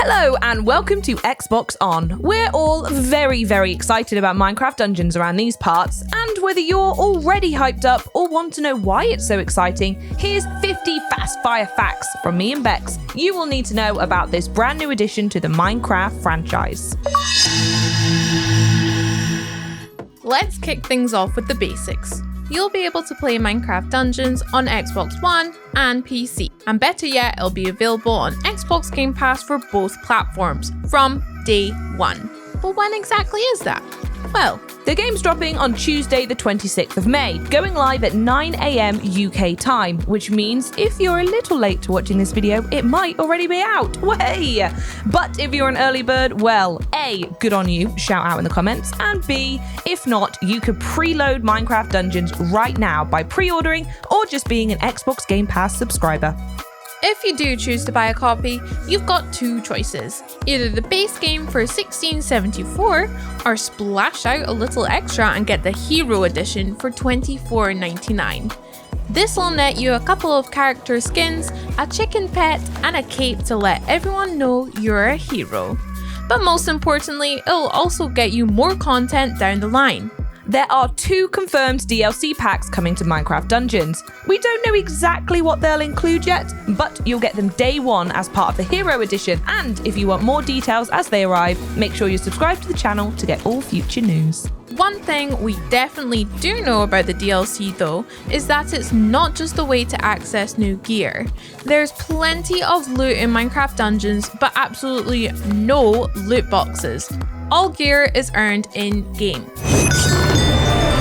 Hello and welcome to Xbox On. We're all very excited about Minecraft Dungeons around these parts, and whether you're already hyped up or want to know why it's so exciting, here's 50 fast fire facts from me and Bex you will need to know about this brand new addition to the Minecraft franchise. Let's kick things off with the basics. You'll be able to play Minecraft Dungeons on Xbox One and PC. And better yet, it'll be available on Xbox Game Pass for both platforms from day one. But when exactly is that? Well, the game's dropping on Tuesday the 26th of May, going live at 9 AM UK time, which means if you're a little late to watching this video, it might already be out. Way! But if you're an early bird, well, A, good on you, shout out in the comments, and B, if not, you could preload Minecraft Dungeons right now by pre-ordering or just being an Xbox Game Pass subscriber. if you do choose to buy a copy, you've got two choices. Either the base game for $16.74 or splash out a little extra and get the Hero Edition for $24.99. This will net you a couple of character skins, a chicken pet, and a cape to let everyone know you're a hero. But most importantly, it'll also get you more content down the line. There are 2 confirmed DLC packs coming to Minecraft Dungeons. We don't know exactly what they'll include yet, but you'll get them day one as part of the Hero Edition, and if you want more details as they arrive, make sure you subscribe to the channel to get all future news. One thing we definitely do know about the DLC though, is that it's not just a way to access new gear. There's plenty of loot in Minecraft Dungeons, but absolutely no loot boxes. All gear is earned in-game.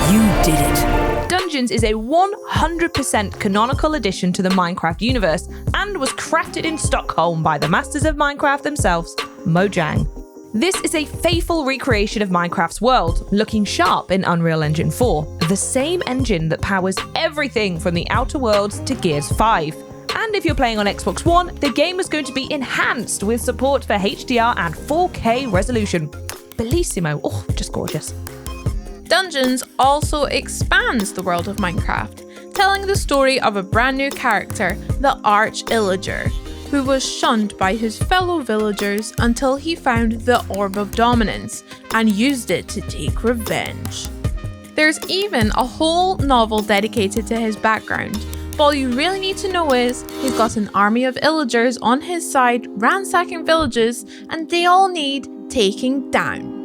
You did it! Dungeons is a 100% canonical addition to the Minecraft universe and was crafted in Stockholm by the masters of Minecraft themselves, Mojang. This is a faithful recreation of Minecraft's world, looking sharp in Unreal Engine 4, the same engine that powers everything from the Outer Worlds to Gears 5. And if you're playing on Xbox One, the game is going to be enhanced with support for HDR and 4K resolution. Bellissimo, oh, just gorgeous. Dungeons also expands the world of Minecraft, telling the story of a brand new character, the Illager, who was shunned by his fellow villagers until he found the Orb of Dominance and used it to take revenge. There's even a whole novel dedicated to his background, but all you really need to know is he's got an army of Illagers on his side ransacking villages, and they all need taking down.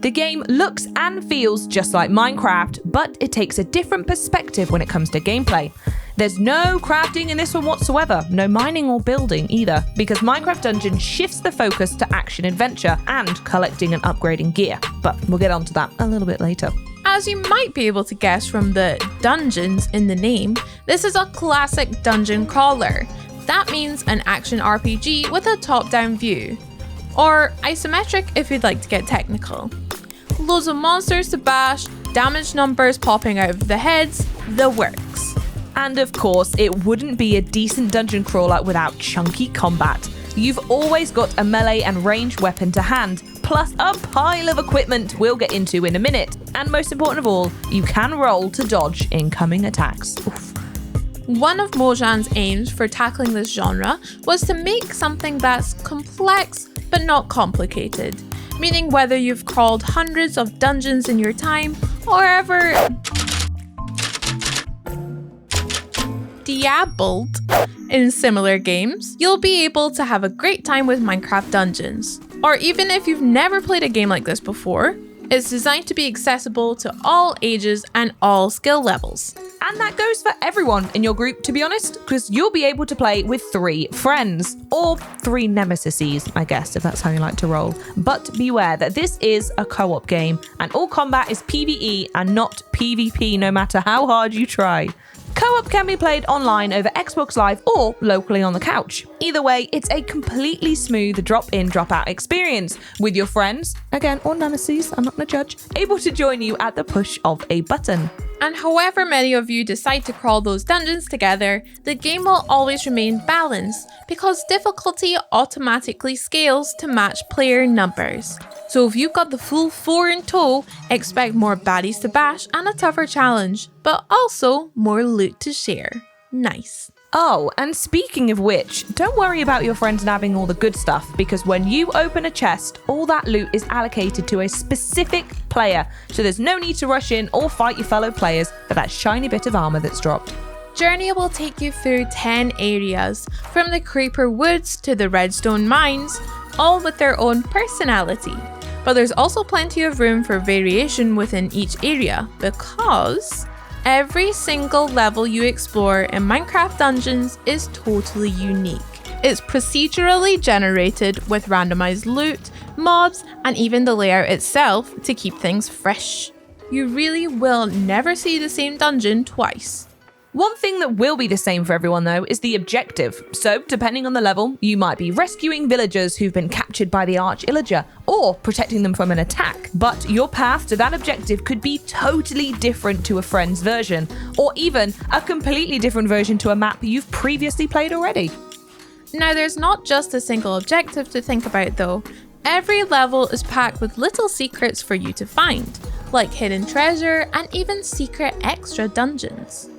The game looks and feels just like Minecraft, but it takes a different perspective when it comes to gameplay. There's no crafting in this one whatsoever, no mining or building either, because Minecraft Dungeons shifts the focus to action-adventure and collecting and upgrading gear, but we'll get onto that a little bit later. As you might be able to guess from the dungeons in the name, this is a classic dungeon crawler. That means an action RPG with a top-down view. Or isometric if you'd like to get technical. Loads of monsters to bash, damage numbers popping out of the heads, the works. And of course, it wouldn't be a decent dungeon crawler without chunky combat. You've always got a melee and ranged weapon to hand, plus a pile of equipment we'll get into in a minute. And most important of all, you can roll to dodge incoming attacks. Oof. One of Mojang's aims for tackling this genre was to make something that's complex but not complicated, meaning whether you've crawled hundreds of dungeons in your time or ever dabbled in similar games, you'll be able to have a great time with Minecraft Dungeons. Or even if you've never played a game like this before, it's designed to be accessible to all ages and all skill levels. And that goes for everyone in your group, to be honest, because you'll be able to play with 3 friends, or 3 nemesises, I guess, if that's how you like to roll. But beware that this is a co-op game, and all combat is PvE and not PvP, no matter how hard you try. Co-op can be played online over Xbox Live or locally on the couch. Either way, it's a completely smooth drop-in, drop-out experience with your friends, again, or nemesis, I'm not gonna judge, able to join you at the push of a button. And however many of you decide to crawl those dungeons together, the game will always remain balanced because difficulty automatically scales to match player numbers. So if you've got the full 4 in tow, expect more baddies to bash and a tougher challenge, but also more loot to share. Nice. Oh, and speaking of which, don't worry about your friends nabbing all the good stuff, because when you open a chest, all that loot is allocated to a specific player, so there's no need to rush in or fight your fellow players for that shiny bit of armor that's dropped. Journey will take you through 10 areas, from the Creeper Woods to the Redstone Mines, all with their own personality. But there's also plenty of room for variation within each area, because every single level you explore in Minecraft Dungeons is totally unique. It's procedurally generated with randomized loot, mobs, and even the layout itself to keep things fresh. You really will never see the same dungeon twice. One thing that will be the same for everyone though is the objective. So depending on the level, you might be rescuing villagers who've been captured by the Illager or protecting them from an attack. But your path to that objective could be totally different to a friend's version, or even a completely different version to a map you've previously played already. Now there's not just a single objective to think about though. Every level is packed with little secrets for you to find, like hidden treasure and even secret extra dungeons.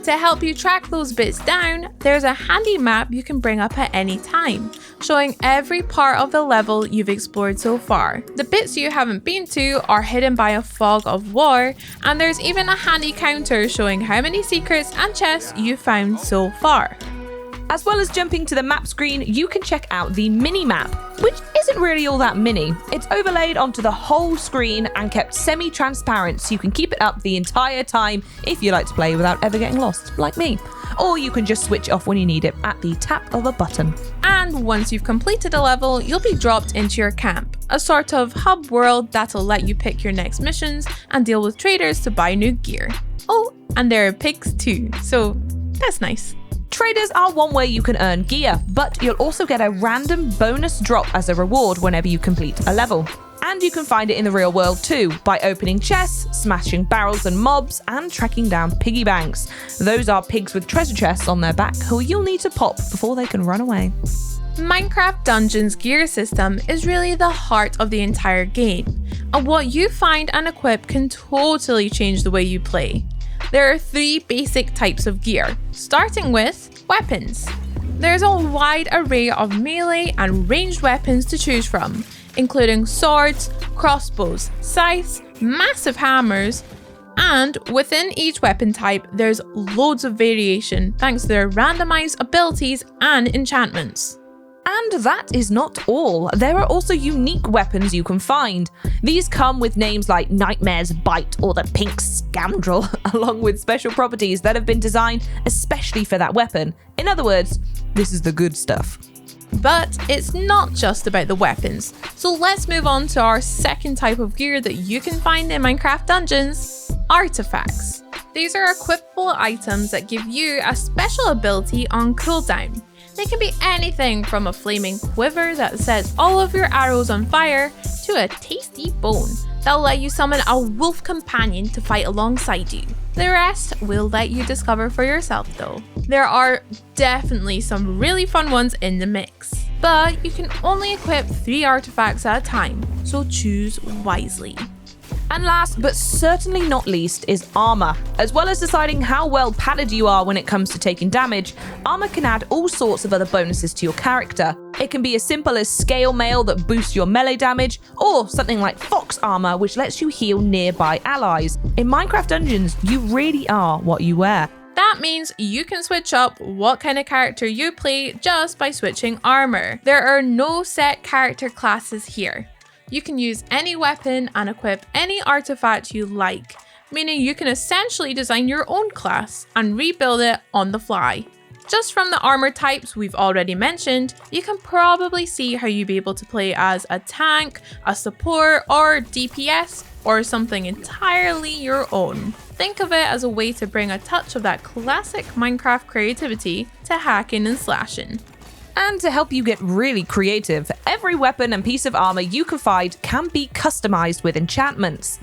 To help you track those bits down, there's a handy map you can bring up at any time, showing every part of the level you've explored so far. The bits you haven't been to are hidden by a fog of war, and there's even a handy counter showing how many secrets and chests you've found so far. As well as jumping to the map screen, you can check out the minimap, which isn't really all that mini. It's overlaid onto the whole screen and kept semi-transparent so you can keep it up the entire time if you like to play without ever getting lost, like me. Or you can just switch off when you need it at the tap of a button. And once you've completed a level, you'll be dropped into your camp, a sort of hub world that'll let you pick your next missions and deal with traders to buy new gear. Oh, and there are pigs too, so that's nice. Traders are one way you can earn gear, but you'll also get a random bonus drop as a reward whenever you complete a level. And you can find it in the real world too, by opening chests, smashing barrels and mobs, and tracking down piggy banks. Those are pigs with treasure chests on their back who you'll need to pop before they can run away. Minecraft Dungeons' gear system is really the heart of the entire game, and what you find and equip can totally change the way you play. There are 3 basic types of gear, starting with weapons. There's a wide array of melee and ranged weapons to choose from, including swords, crossbows, scythes, massive hammers, and within each weapon type, there's loads of variation thanks to their randomized abilities and enchantments. And that is not all. There are also unique weapons you can find. These come with names like Nightmare's Bite or the Pink Scoundrel, along with special properties that have been designed especially for that weapon. In other words, this is the good stuff. But it's not just about the weapons, so let's move on to our second type of gear that you can find in Minecraft Dungeons: artifacts. These are equipable items that give you a special ability on cooldown. They can be anything from a flaming quiver that sets all of your arrows on fire to a tasty bone that'll let you summon a wolf companion to fight alongside you. The rest we'll let you discover for yourself though. There are definitely some really fun ones in the mix, but you can only equip 3 artifacts at a time, so choose wisely. And last but certainly not least is armor. As well as deciding how well padded you are when it comes to taking damage, armor can add all sorts of other bonuses to your character. It can be as simple as scale mail that boosts your melee damage, or something like fox armor which lets you heal nearby allies. In Minecraft Dungeons, you really are what you wear. That means you can switch up what kind of character you play just by switching armor. There are no set character classes here. You can use any weapon and equip any artifact you like, meaning you can essentially design your own class and rebuild it on the fly. Just from the armor types we've already mentioned, you can probably see how you'd be able to play as a tank, a support, or DPS, or something entirely your own. Think of it as a way to bring a touch of that classic Minecraft creativity to hacking and slashing. And to help you get really creative, every weapon and piece of armor you can find can be customized with enchantments.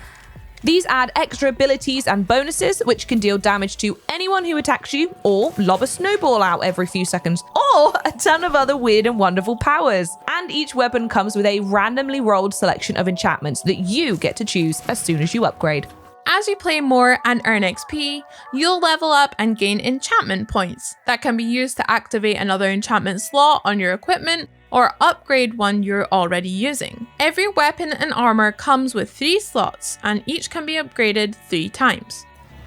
These add extra abilities and bonuses which can deal damage to anyone who attacks you, or lob a snowball out every few seconds, or a ton of other weird and wonderful powers. And each weapon comes with a randomly rolled selection of enchantments that you get to choose as soon as you upgrade. As you play more and earn XP, you'll level up and gain enchantment points that can be used to activate another enchantment slot on your equipment or upgrade one you're already using. Every weapon and armor comes with 3 slots and each can be upgraded 3 times.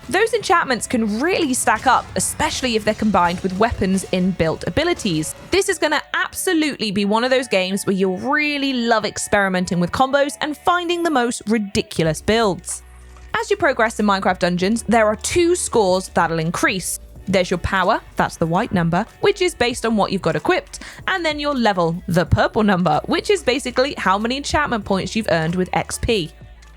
Those enchantments can really stack up, especially if they're combined with weapons' inbuilt abilities. This is going to absolutely be one of those games where you'll really love experimenting with combos and finding the most ridiculous builds. As you progress in Minecraft Dungeons, there are 2 scores that'll increase. There's your power, that's the white number, which is based on what you've got equipped, and then your level, the purple number, which is basically how many enchantment points you've earned with XP.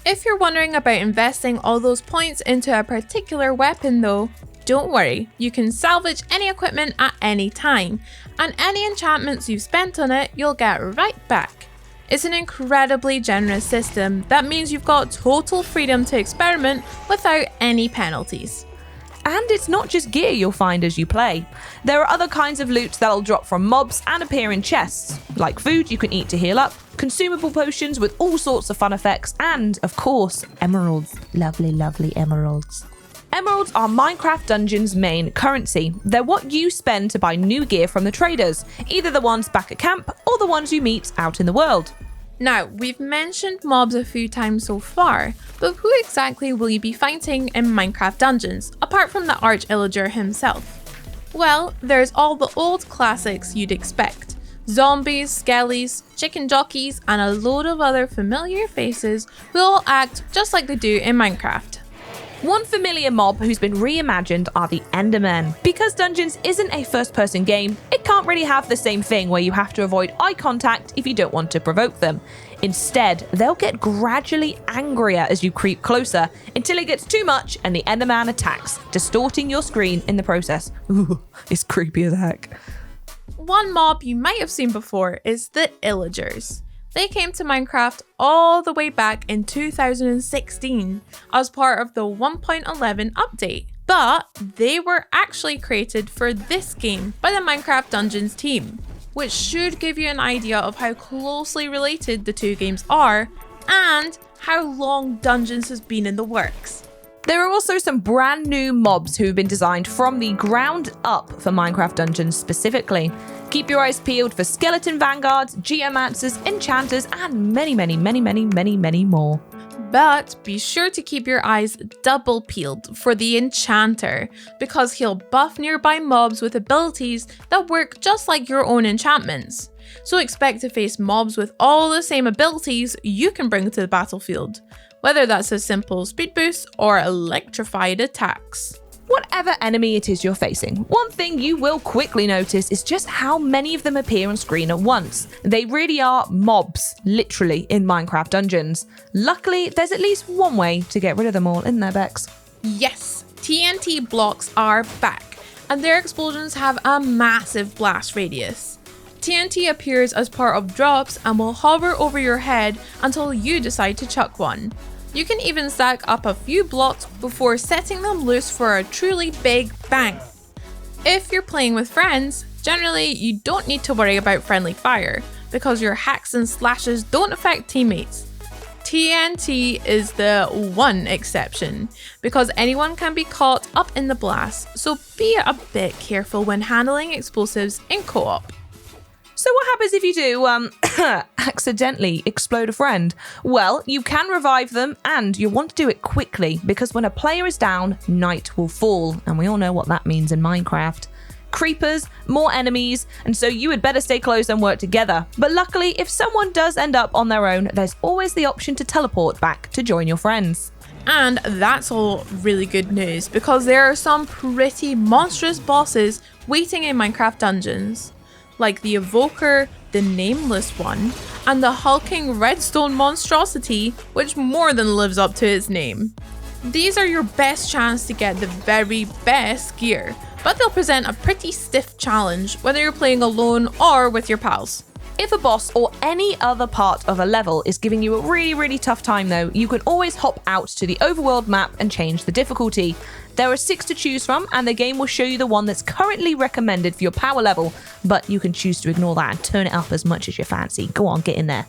If you're wondering about investing all those points into a particular weapon though, don't worry, you can salvage any equipment at any time, and any enchantments you've spent on it, you'll get right back. It's an incredibly generous system that means you've got total freedom to experiment without any penalties. And it's not just gear you'll find as you play. There are other kinds of loot that'll drop from mobs and appear in chests, like food you can eat to heal up, consumable potions with all sorts of fun effects, and, of course, emeralds. Lovely, lovely emeralds. Emeralds are Minecraft Dungeons' main currency. They're what you spend to buy new gear from the traders, either the ones back at camp or the ones you meet out in the world. Now, we've mentioned mobs a few times so far, but who exactly will you be fighting in Minecraft Dungeons, apart from the Illager himself? Well, there's all the old classics you'd expect. Zombies, skellies, chicken jockeys, and a load of other familiar faces who all act just like they do in Minecraft. One familiar mob who's been reimagined are the Endermen. Because Dungeons isn't a first-person game, it can't really have the same thing where you have to avoid eye contact if you don't want to provoke them. Instead, they'll get gradually angrier as you creep closer, until it gets too much and the Enderman attacks, distorting your screen in the process. Ooh, it's creepy as heck. One mob you might have seen before is the Illagers. They came to Minecraft all the way back in 2016 as part of the 1.11 update, but they were actually created for this game by the Minecraft Dungeons team, which should give you an idea of how closely related the 2 games are and how long Dungeons has been in the works. There are also some brand new mobs who have been designed from the ground up for Minecraft Dungeons specifically. Keep your eyes peeled for skeleton vanguards, geomancers, enchanters, and many more. But be sure to keep your eyes double peeled for the Enchanter, because he'll buff nearby mobs with abilities that work just like your own enchantments. So expect to face mobs with all the same abilities you can bring to the battlefield, whether that's as simple as speed boosts or electrified attacks. Whatever enemy it is you're facing, one thing you will quickly notice is just how many of them appear on screen at once. They really are mobs, literally, in Minecraft Dungeons. Luckily, there's at least one way to get rid of them all, isn't there, Bex? Yes, TNT blocks are back, and their explosions have a massive blast radius. TNT appears as part of drops and will hover over your head until you decide to chuck one. You can even stack up a few blocks before setting them loose for a truly big bang. If you're playing with friends, generally you don't need to worry about friendly fire, because your hacks and slashes don't affect teammates. TNT is the one exception, because anyone can be caught up in the blast, so be a bit careful when handling explosives in co-op. So what happens if you do, accidentally explode a friend? Well, you can revive them, and you'll want to do it quickly, because when a player is down, night will fall, and we all know what that means in Minecraft. Creepers, more enemies, and so you had better stay close and work together. But luckily, if someone does end up on their own, there's always the option to teleport back to join your friends. And that's all really good news, because there are some pretty monstrous bosses waiting in Minecraft Dungeons, like the Evoker, the Nameless One, and the hulking redstone monstrosity, which more than lives up to its name. These are your best chance to get the very best gear, but they'll present a pretty stiff challenge whether you're playing alone or with your pals. If a boss or any other part of a level is giving you a really tough time though, you can always hop out to the overworld map and change the difficulty. There are 6 to choose from, and the game will show you the one that's currently recommended for your power level, but you can choose to ignore that and turn it up as much as you fancy. Go on, get in there.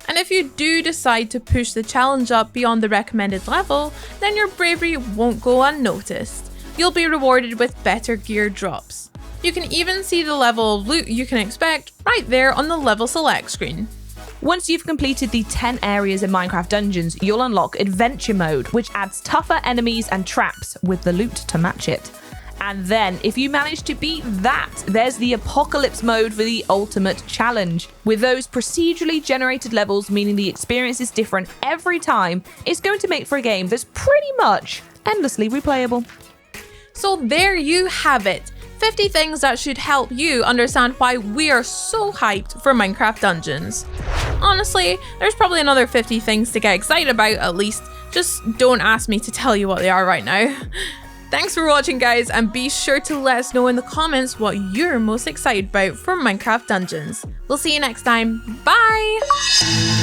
And if you do decide to push the challenge up beyond the recommended level, then your bravery won't go unnoticed. You'll be rewarded with better gear drops. You can even see the level of loot you can expect right there on the level select screen. Once you've completed the 10 areas in Minecraft Dungeons, you'll unlock Adventure Mode, which adds tougher enemies and traps with the loot to match it. And then, if you manage to beat that, there's the Apocalypse Mode for the ultimate challenge. With those procedurally generated levels, meaning the experience is different every time, it's going to make for a game that's pretty much endlessly replayable. So there you have it. 50 things that should help you understand why we are so hyped for Minecraft Dungeons. Honestly, there's probably another 50 things to get excited about at least. Just don't ask me to tell you what they are right now. Thanks for watching, guys, and be sure to let us know in the comments what you're most excited about for Minecraft Dungeons. We'll see you next time. Bye!